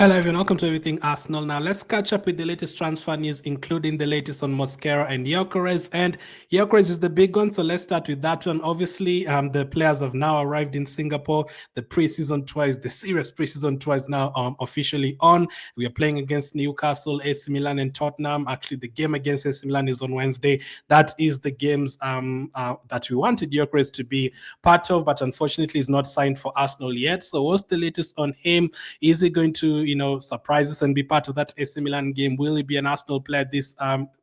Hello everyone, welcome to Everything Arsenal. Now let's catch up with the latest transfer news, including the latest on Mosquera and Gyokeres. And Gyokeres is the big one, so let's start with that one. Obviously, the players have now arrived in Singapore. The preseason tour is the serious preseason tour is now officially on. We are playing against Newcastle, AC Milan, and Tottenham. Actually, the game against AC Milan is on Wednesday. That is the games that we wanted Gyokeres to be part of, but unfortunately, is not signed for Arsenal yet. So, what's the latest on him? Is he going to surprise us and be part of that AC Milan game? Will he be an Arsenal player this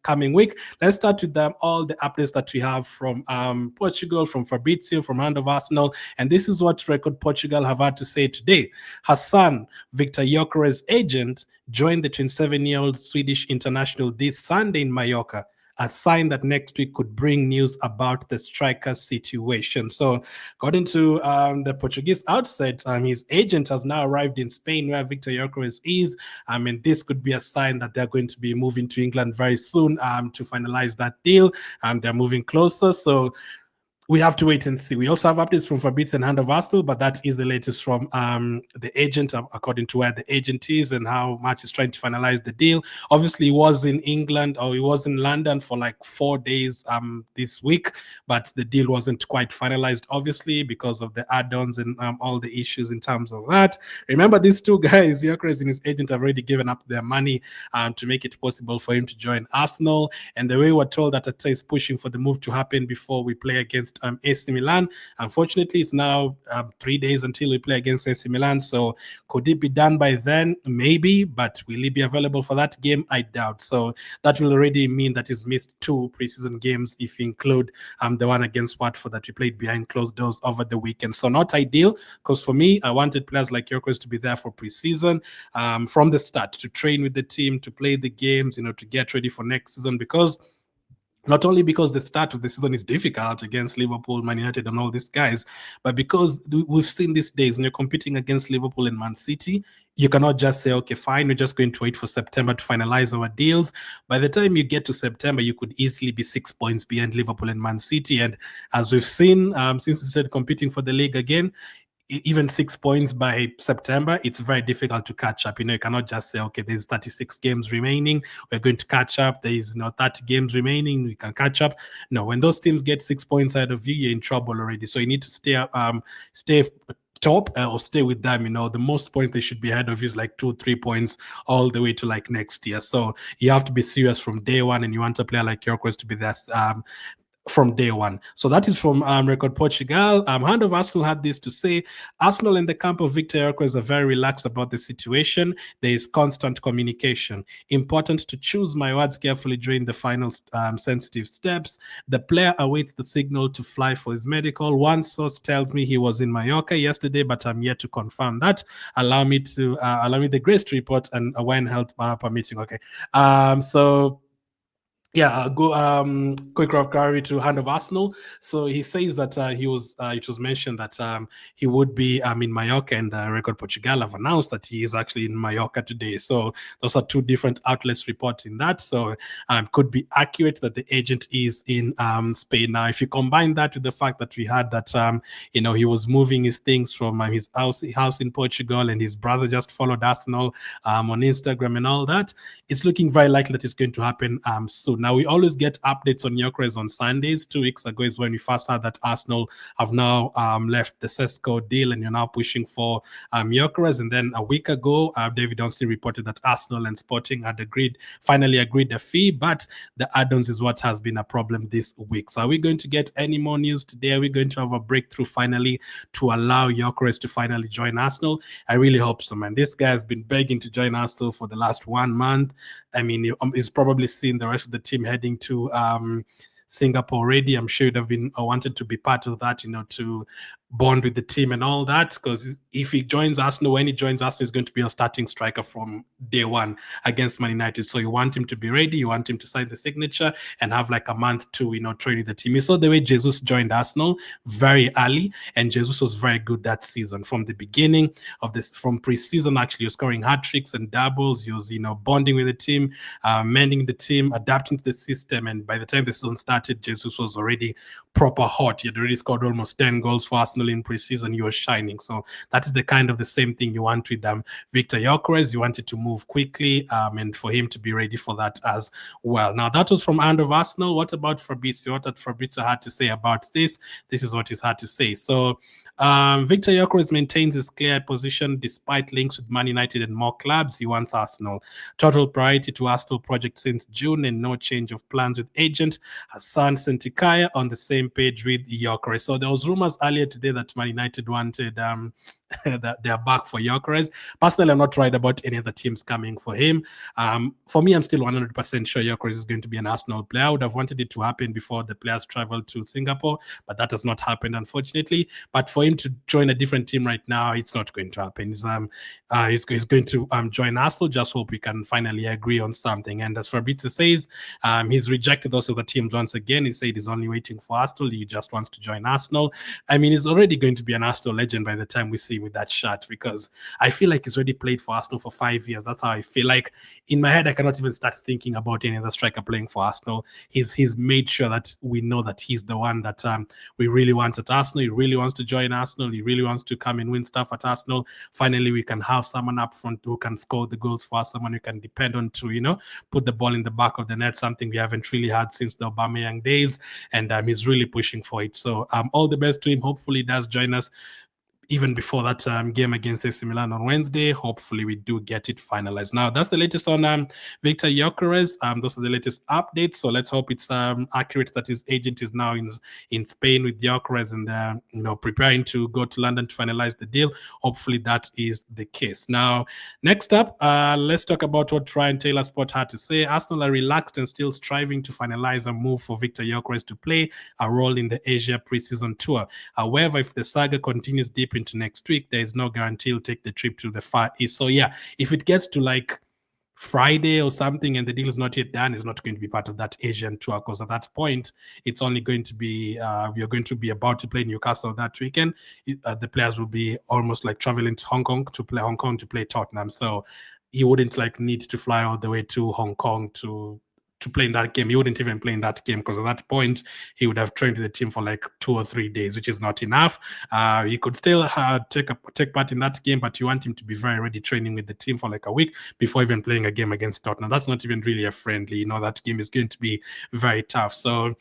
coming week? Let's start with all the updates that we have from Portugal, from Fabio, from Hand of Arsenal. And this is what Record Portugal have had to say today. Hassan, Viktor Gyokeres' agent, joined the 27-year-old Swedish international this Sunday in Mallorca, a sign that next week could bring news about the striker situation. So, according to the Portuguese outset, his agent has now arrived in Spain, where Viktor Gyokeres is. And this could be a sign that they're going to be moving to England very soon to finalize that deal. They're moving closer. So, we have to wait and see. We also have updates from Fabio and Hand of Arsenal, but that is the latest from the agent, according to where the agent is and how much is trying to finalize the deal. Obviously, he was in England, or he was in London for like 4 days this week, but the deal wasn't quite finalized, obviously, because of the add-ons and all the issues in terms of that. Remember, these two guys, Gyokeres and his agent, have already given up their money to make it possible for him to join Arsenal. And the way we're told that Atta is pushing for the move to happen before we play against AC Milan. Unfortunately, it's now 3 days until we play against AC Milan. So could it be done by then? Maybe, but will he be available for that game? I doubt. So that will already mean that he's missed 2 preseason games if you include the one against Watford that we played behind closed doors over the weekend. So not ideal, because for me, I wanted players like Gyokeres to be there for preseason from the start, to train with the team, to play the games, to get ready for next season, because not only because the start of the season is difficult against Liverpool, Man United, and all these guys, but because we've seen these days when you're competing against Liverpool and Man City, you cannot just say, okay, fine, we're just going to wait for September to finalize our deals. By the time you get to September, you could easily be 6 points behind Liverpool and Man City. And as we've seen, since we started competing for the league again, even 6 points by September, it's very difficult to catch up. You cannot just say, okay, there's 36 games remaining, we're going to catch up. There is 30 games remaining, we can catch up. No, when those teams get 6 points out of you, you're in trouble already. So you need to stay top or stay with them. The most points they should be ahead of you is like 2-3 points all the way to like next year. So you have to be serious from day one, and you want a player like Gyokeres to be there from day one. So that is from Record Portugal. Hand of Arsenal had this to say: Arsenal in the camp of Viktor Gyokeres are very relaxed about the situation. There is constant communication. Important to choose my words carefully during the final sensitive steps. The player awaits the signal to fly for his medical. One source tells me he was in Mallorca yesterday, but I'm yet to confirm that. Allow me the grace to report and when health permitting. Okay. So yeah, go quick query to Hand of Arsenal. So he says that it was mentioned that he would be in Mallorca, and Record Portugal have announced that he is actually in Mallorca today. So those are 2 different outlets reporting that. So could be accurate that the agent is in Spain. Now, if you combine that with the fact that we had that he was moving his things from his house in Portugal, and his brother just followed Arsenal on Instagram and all that, it's looking very likely that it's going to happen soon. Now, we always get updates on Gyokeres on Sundays. 2 weeks ago is when we first heard that Arsenal have now left the Cesco deal, and you're now pushing for Gyokeres. And then a week ago, David Onsley reported that Arsenal and Sporting had finally agreed a fee, but the add-ons is what has been a problem this week. So are we going to get any more news today? Are we going to have a breakthrough finally to allow Gyokeres to finally join Arsenal? I really hope so, man. This guy has been begging to join Arsenal for the last 1 month. I mean, he's probably seen the rest of the team heading to Singapore already. I'm sure he'd have been wanted to be part of that, to bond with the team and all that, because if he joins Arsenal, when he joins Arsenal, he's going to be a starting striker from day one against Man United. So you want him to be ready, you want him to sign the signature and have like a month to train with the team. You saw the way Jesus joined Arsenal very early, and Jesus was very good that season. From the beginning of this, from pre-season, actually, he was scoring hat-tricks and doubles. He was bonding with the team, mending the team, adapting to the system, and by the time the season started, Jesus was already proper hot. He had already scored almost 10 goals for Arsenal goal in preseason, he was shining. So that is the kind of the same thing you want with Viktor Gyokeres. You wanted to move quickly, and for him to be ready for that as well. Now, that was from Hand of Arsenal. What about Fabrizio? What had Fabrizio had to say about this? This is what he's had to say. So Viktor Gyokeres maintains his clear position despite links with Man United and more clubs. He wants Arsenal. Total priority to Arsenal project since June and no change of plans with agent Hassan Sentikaya on the same page with Gyokeres. So there was rumors earlier today that Man United wanted that they're back for Gyokeres. Personally, I'm not right about any other teams coming for him. For me, I'm still 100% sure Gyokeres is going to be an Arsenal player. I would have wanted it to happen before the players traveled to Singapore, but that has not happened, unfortunately. But for him to join a different team right now, it's not going to happen. He's going to join Arsenal. Just hope we can finally agree on something. And as Fabrizio says, he's rejected those other teams once again. He said he's only waiting for Arsenal. He just wants to join Arsenal. I mean, he's already going to be an Arsenal legend by the time we see him with that shirt, because I feel like he's already played for Arsenal for 5 years. That's how I feel. Like in my head, I cannot even start thinking about any other striker playing for Arsenal. He's made sure that we know that he's the one that we really want at Arsenal. He really wants to join Arsenal. He really wants to come and win stuff at Arsenal. Finally, we can have someone up front who can score the goals for us, someone we can depend on to, put the ball in the back of the net, something we haven't really had since the Aubameyang days. And he's really pushing for it. So all the best to him. Hopefully he does join us even before that game against AC Milan on Wednesday. Hopefully we do get it finalized. Now, that's the latest on Viktor Gyokeres. Those are the latest updates. So let's hope it's accurate that his agent is now in Spain with Gyokeres and preparing to go to London to finalize the deal. Hopefully that is the case. Now, next up, let's talk about what Ryan Taylor Sport had to say. Arsenal are relaxed and still striving to finalize a move for Viktor Gyokeres to play a role in the Asia preseason tour. However, if the saga continues deep into next week, there is no guarantee he'll take the trip to the Far East. So yeah, if it gets to like Friday or something and the deal is not yet done, is not going to be part of that Asian tour, because at that point it's only going to be we are going to be about to play Newcastle that weekend. The players will be almost like traveling to Hong Kong to play Tottenham, so he wouldn't like need to fly all the way to Hong Kong to play in that game. He wouldn't even play in that game, because at that point he would have trained with the team for like 2 or 3 days, which is not enough. He could still take part in that game, but you want him to be very ready training with the team for like a week before even playing a game against Tottenham. That's not even really a friendly. That game is going to be very tough. So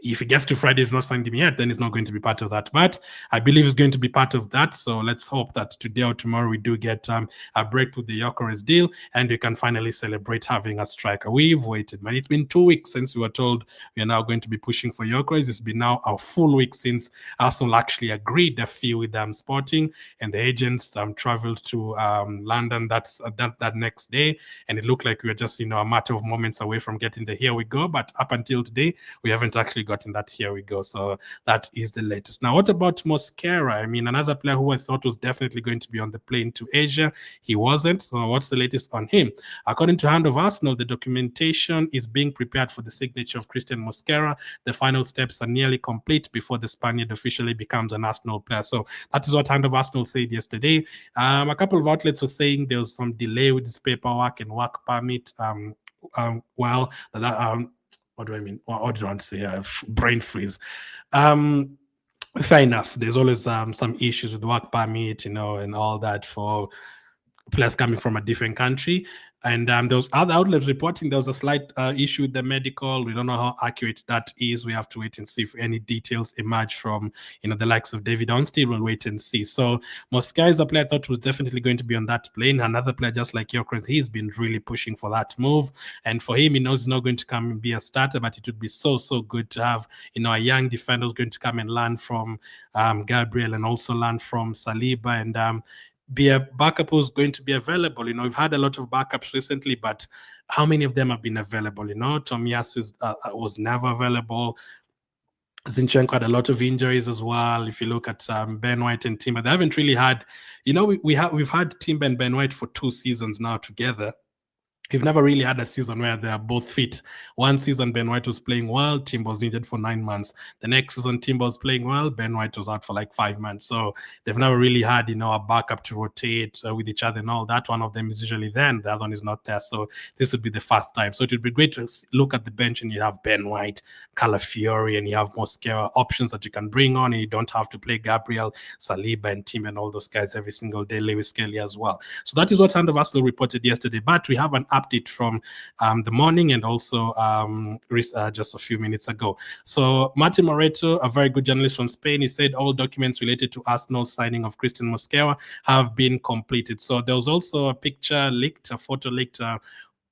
if it gets to Friday, if not signed him yet, then it's not going to be part of that. But I believe it's going to be part of that. So let's hope that today or tomorrow we do get a break with the Gyokeres deal, and we can finally celebrate having a striker. We've waited, man. It's been 2 weeks since we were told we are now going to be pushing for Gyokeres. It's been now a full week since Arsenal actually agreed a fee with Sporting, and the agents traveled to London that next day, and it looked like we were just a matter of moments away from getting the here we go. But up until today, we haven't actually gotten that here we go. So that is the latest. Now, what about Mosquera? I mean, another player who I thought was definitely going to be on the plane to Asia. He wasn't. So what's the latest on him? According to Hand of Arsenal, the documentation is being prepared for the signature of Cristhian Mosquera. The final steps are nearly complete before the Spaniard officially becomes an Arsenal player. So that is what Hand of Arsenal said yesterday. A couple of outlets were saying there was some delay with his paperwork and work permit. What do I mean? What do I want to say? Brain freeze. Fair enough. There's always some issues with work permit, and all that for players coming from a different country. And there was other outlets reporting there was a slight issue with the medical. We don't know how accurate that is. We have to wait and see if any details emerge from the likes of David Onstein. We'll wait and see. So Mosquera is a player I thought was definitely going to be on that plane. Another player just like Gyokeres, he's been really pushing for that move. And for him, he knows he's not going to come and be a starter, but it would be so good to have a young defender who's going to come and learn from Gabriel and also learn from Saliba and be a backup who's going to be available. We've had a lot of backups recently, but how many of them have been available? Tomiyasu was never available. Zinchenko had a lot of injuries as well. If you look at Ben White and Timber, they haven't really had, we've had Timber and Ben White for 2 seasons now together. We've never really had a season where they are both fit. One season, Ben White was playing well, Timber was injured for 9 months. The next season, Timber was playing well, Ben White was out for like 5 months. So they've never really had, a backup to rotate with each other and all that. One of them is usually there, and the other one is not there. So this would be the first time. So it would be great to look at the bench and you have Ben White, Calafiori, and you have Mosquera, options that you can bring on, and you don't have to play Gabriel, Saliba, and Tim and all those guys every single day, Lewis Kelly as well. So that is what Hand of Arsenal reported yesterday. But we have an update from the morning and also just a few minutes ago. So Martin Moreto, a very good journalist from Spain, he said all documents related to Arsenal's signing of Cristhian Mosquera have been completed. So there was also a picture leaked, a photo leaked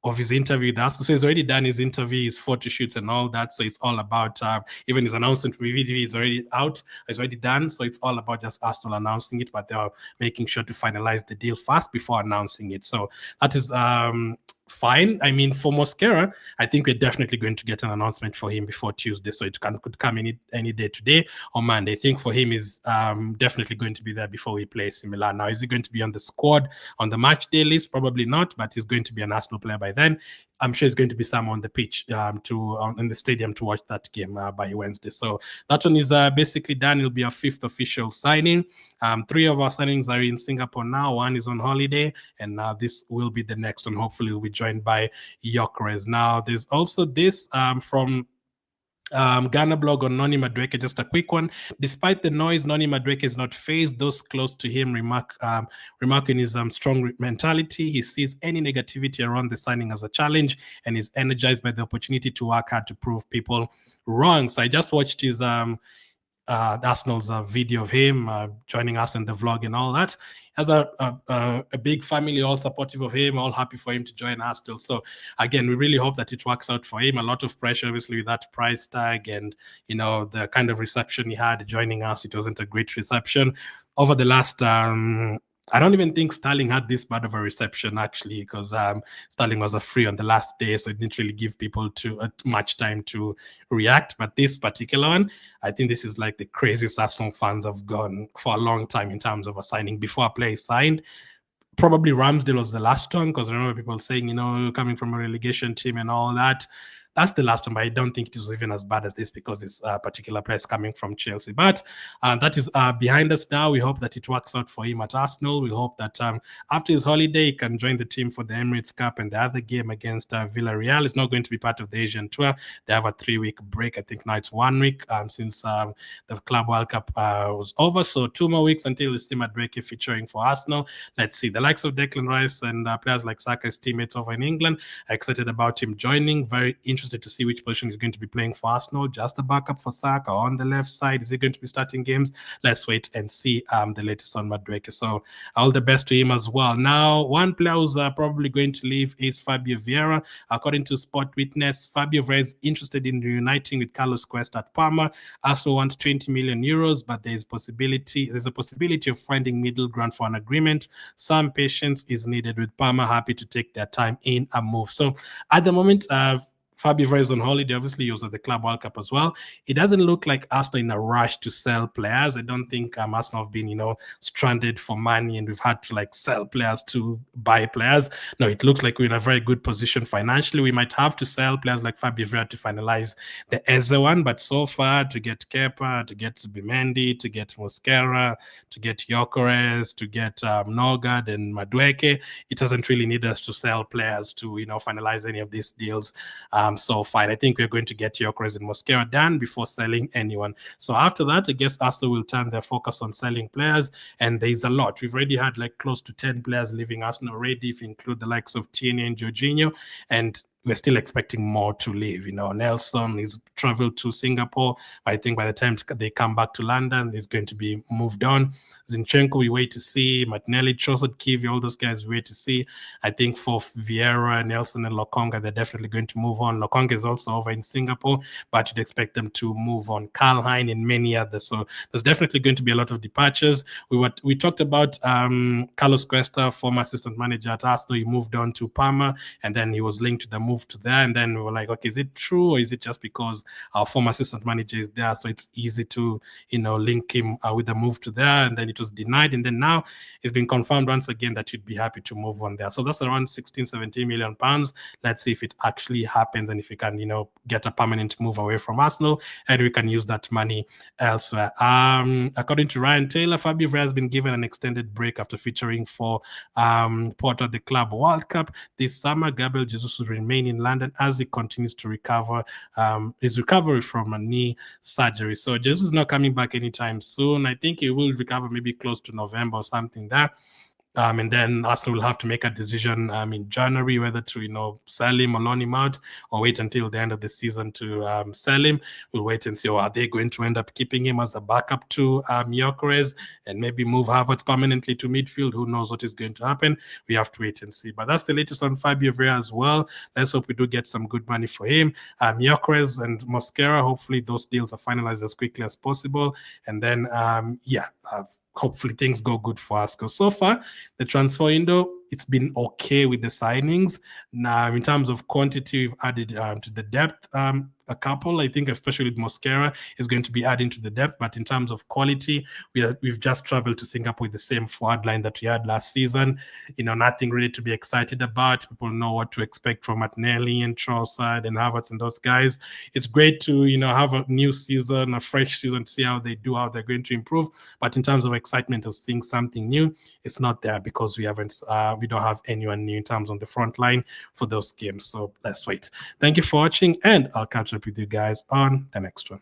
of his interview. So he's already done his interview, his photo shoots and all that. So it's all about, even his announcement from VTV is already out, it's already done. So it's all about just Arsenal announcing it, but they're making sure to finalize the deal fast before announcing it. So that is fine. I mean, for Mosquera, I think we're definitely going to get an announcement for him before Tuesday. So it could come any day today or Monday. I think for him is definitely going to be there before we play Milan. Now, is he going to be on the squad on the match day list? Probably not, but he's going to be an Arsenal player by then. I'm sure he's going to be somewhere on the pitch in the stadium to watch that game by Wednesday. So that one is basically done. It'll be our 5th official signing. 3 of our signings are in Singapore now. 1 is on holiday, and this will be the next one. Hopefully, we'll be joined by Gyokeres. Now, there's also this from Ghana blog on Noni Madueke, just a quick one. Despite the noise, Noni Madueke is not phased. Those close to him remarking his strong mentality. He sees any negativity around the signing as a challenge and is energized by the opportunity to work hard to prove people wrong. So I just watched his Arsenal's video of him joining us in the vlog and all that. Has a big family, all supportive of him, all happy for him to join Arsenal. So again, we really hope that it works out for him. A lot of pressure, obviously, with that price tag and the kind of reception he had joining us. It wasn't a great reception over the last. I don't even think Sterling had this bad of a reception, actually, because Sterling was a free on the last day, so it didn't really give people much time to react. But this particular one, I think this is like the craziest Arsenal fans have gone for a long time in terms of a signing. Before a player is signed, probably Ramsdale was the last one, because I remember people saying, coming from a relegation team and all that. That's the last one, but I don't think it was even as bad as this because it's a particular place coming from Chelsea. But that is behind us now. We hope that it works out for him at Arsenal. We hope that after his holiday, he can join the team for the Emirates Cup and the other game against Villarreal. It's not going to be part of the Asian tour. They have a 3-week break. I think now it's 1 week since the Club World Cup was over. So 2 more weeks until we see Madueke featuring for Arsenal. Let's see. The likes of Declan Rice and players like Saka's teammates over in England are excited about him joining. Very interested to see which position he's going to be playing for Arsenal. Just a backup for Saka on the left side. Is he going to be starting games? Let's wait and see the latest on Madueke. So all the best to him as well. Now, one player who's probably going to leave is Fabio Vieira. According to Sport Witness, Fabio Vieira is interested in reuniting with Carlos Cuesta at Parma. Arsenal wants 20 million euros, but there's a possibility of finding middle ground for an agreement. Some patience is needed with Parma, happy to take their time in a move. So at the moment, Fabio Vieira is on holiday. Obviously, he was at the Club World Cup as well. It doesn't look like Arsenal in a rush to sell players. I don't think Arsenal have been, stranded for money and we've had to sell players to buy players. No, it looks like we're in a very good position financially. We might have to sell players like Fabio Vieira to finalize the Eze one, but so far to get Kepa, to get Bimendi, to get Mosquera, to get Gyokeres, to get Nogard and Madueke, it doesn't really need us to sell players to, finalize any of these deals. So fine. I think we're going to get Gyokeres and Mosquera done before selling anyone. So after that, I guess Arsenal will turn their focus on selling players, and there's a lot. We've already had close to 10 players leaving Arsenal already, if you include the likes of Tierney and Jorginho, and we're still expecting more to leave. Nelson is traveled to Singapore. I think by the time they come back to London, he's going to be moved on. Zinchenko, we wait to see. Martinelli, Trossard, Kiwi, all those guys, we wait to see. I think for Vieira, Nelson, and Lokonga, they're definitely going to move on. Lokonga is also over in Singapore, but you'd expect them to move on. Karl Hein and many others. So there's definitely going to be a lot of departures. We talked about Carlos Cuesta, former assistant manager at Arsenal. He moved on to Parma, and then he was linked to the moved there, and then we were like, okay, is it true, or is it just because our former assistant manager is there, so it's easy to, link him with the move to there? And then it was denied, and then now it's been confirmed once again that you'd be happy to move on there. So that's around 16, 17 million pounds. Let's see if it actually happens, and if we can, get a permanent move away from Arsenal, and we can use that money elsewhere. According to Ryan Taylor, Fabio Vieira has been given an extended break after featuring for Porto at the Club World Cup this summer. Gabriel Jesus will remain in London as he continues to recover his recovery from a knee surgery. So Jesus is not coming back anytime soon. I think he will recover maybe close to November or something there. And then Arsenal will have to make a decision in January whether to, sell him or loan him out, or wait until the end of the season to sell him. We'll wait and see. Or are they going to end up keeping him as a backup to Gyokeres and maybe move Havertz permanently to midfield? Who knows what is going to happen? We have to wait and see. But that's the latest on Fabio Vieira as well. Let's hope we do get some good money for him. Gyokeres and Mosquera, hopefully those deals are finalized as quickly as possible. And then, hopefully things go good for us. Because so far, the transfer window, it's been okay with the signings. Now, in terms of quantity, we've added to the depth a couple. I think especially with Mosquera is going to be adding to the depth. But in terms of quality, we've just traveled to Singapore with the same forward line that we had last season. Nothing really to be excited about. People know what to expect from Martinelli and Trossard and Havertz and those guys. It's great to, have a new season, a fresh season, to see how they do, how they're going to improve. But in terms of excitement of seeing something new, it's not there because we don't have anyone new in terms on the front line for those games. So let's wait. Thank you for watching, and I'll catch up with you guys on the next one.